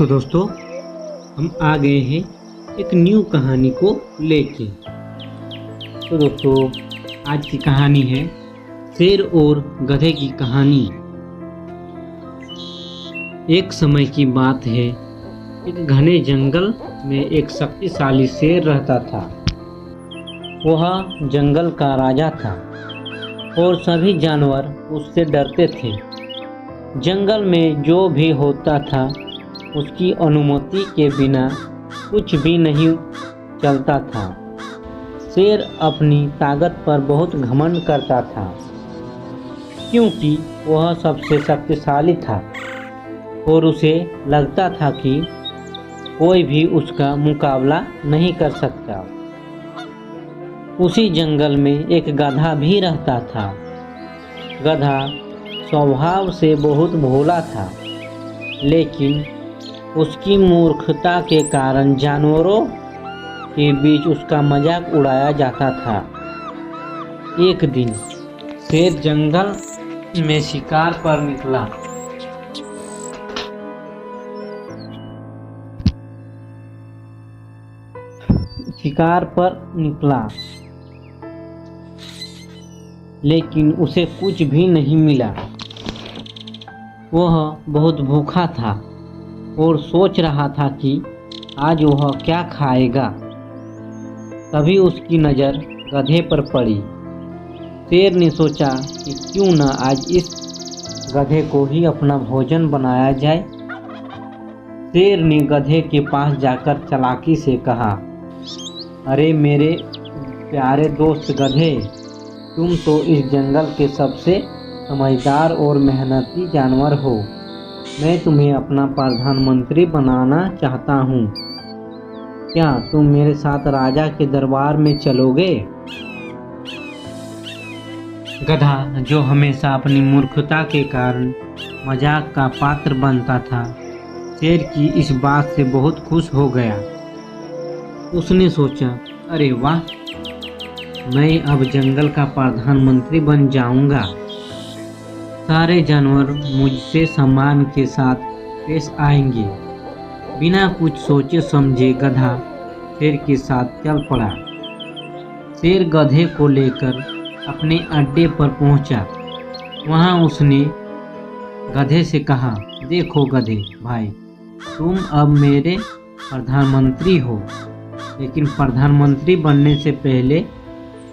तो दोस्तों हम आ गए हैं एक न्यू कहानी को लेके। तो दोस्तों आज की कहानी है शेर और गधे की कहानी। एक समय की बात है, एक घने जंगल में एक शक्तिशाली शेर रहता था। वह जंगल का राजा था और सभी जानवर उससे डरते थे। जंगल में जो भी होता था उसकी अनुमति के बिना कुछ भी नहीं चलता था। शेर अपनी ताकत पर बहुत घमंड करता था क्योंकि वह सबसे शक्तिशाली था और उसे लगता था कि कोई भी उसका मुकाबला नहीं कर सकता। उसी जंगल में एक गधा भी रहता था। गधा स्वभाव से बहुत भोला था, लेकिन उसकी मूर्खता के कारण जानवरों के बीच उसका मजाक उड़ाया जाता था। एक दिन शेर जंगल में शिकार पर निकला। लेकिन उसे कुछ भी नहीं मिला। वह बहुत भूखा था और सोच रहा था कि आज वह क्या खाएगा। तभी उसकी नज़र गधे पर पड़ी। शेर ने सोचा कि क्यों न आज इस गधे को ही अपना भोजन बनाया जाए। शेर ने गधे के पास जाकर चालाकी से कहा, अरे मेरे प्यारे दोस्त गधे, तुम तो इस जंगल के सबसे समझदार और मेहनती जानवर हो। मैं तुम्हें अपना प्रधानमंत्री बनाना चाहता हूँ। क्या तुम मेरे साथ राजा के दरबार में चलोगे? गधा, जो हमेशा अपनी मूर्खता के कारण मजाक का पात्र बनता था, शेर की इस बात से बहुत खुश हो गया। उसने सोचा, अरे वाह, मैं अब जंगल का प्रधानमंत्री बन जाऊंगा। सारे जानवर मुझसे सम्मान के साथ पेश आएंगे। बिना कुछ सोचे समझे गधा शेर के साथ चल पड़ा। शेर गधे को लेकर अपने अड्डे पर पहुंचा। वहां उसने गधे से कहा, देखो गधे भाई, तुम अब मेरे प्रधानमंत्री हो, लेकिन प्रधानमंत्री बनने से पहले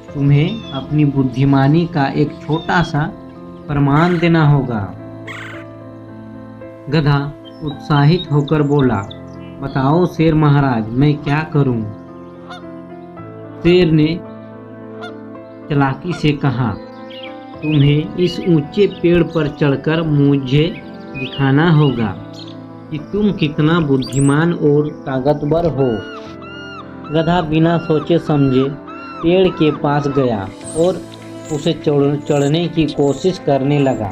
तुम्हें अपनी बुद्धिमानी का एक छोटा सा प्रमाण देना होगा। गधा उत्साहित होकर बोला, बताओ शेर महाराज, मैं क्या करूं? शेर ने चालाकी से कहा, तुम्हें इस ऊंचे पेड़ पर चढ़कर मुझे दिखाना होगा कि तुम कितना बुद्धिमान और ताकतवर हो। गधा बिना सोचे समझे पेड़ के पास गया और उसे चढ़ने की कोशिश करने लगा,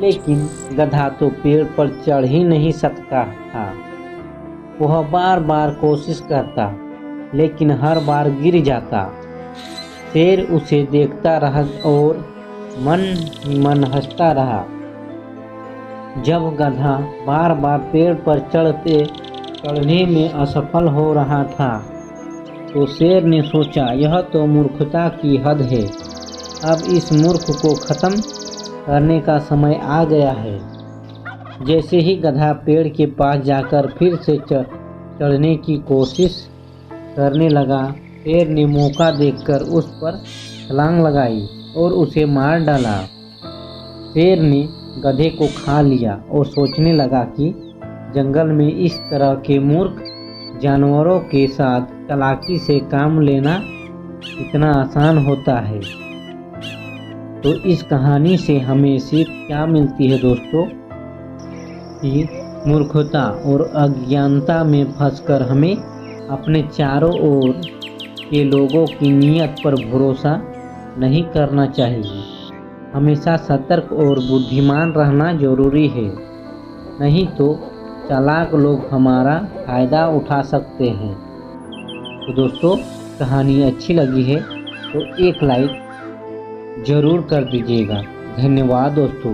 लेकिन गधा तो पेड़ पर चढ़ ही नहीं सकता था। वह बार बार कोशिश करता, लेकिन हर बार गिर जाता। शेर उसे देखता रहा और मन ही मन हंसता रहा। जब गधा बार बार पेड़ पर चढ़ने में असफल हो रहा था, तो शेर ने सोचा, यह तो मूर्खता की हद है। अब इस मूर्ख को खत्म करने का समय आ गया है। जैसे ही गधा पेड़ के पास जाकर फिर से चढ़ने की कोशिश करने लगा, शेर ने मौका देखकर उस पर छलांग लगाई और उसे मार डाला। शेर ने गधे को खा लिया और सोचने लगा कि जंगल में इस तरह के मूर्ख जानवरों के साथ चालाकी से काम लेना इतना आसान होता है। तो इस कहानी से हमें सीख क्या मिलती है दोस्तों, कि मूर्खता और अज्ञानता में फंसकर हमें अपने चारों ओर के लोगों की नीयत पर भरोसा नहीं करना चाहिए। हमेशा सतर्क और बुद्धिमान रहना जरूरी है, नहीं तो चालाक लोग हमारा फ़ायदा उठा सकते हैं। तो दोस्तों, कहानी अच्छी लगी है तो एक लाइक ज़रूर कर दीजिएगा। धन्यवाद दोस्तों।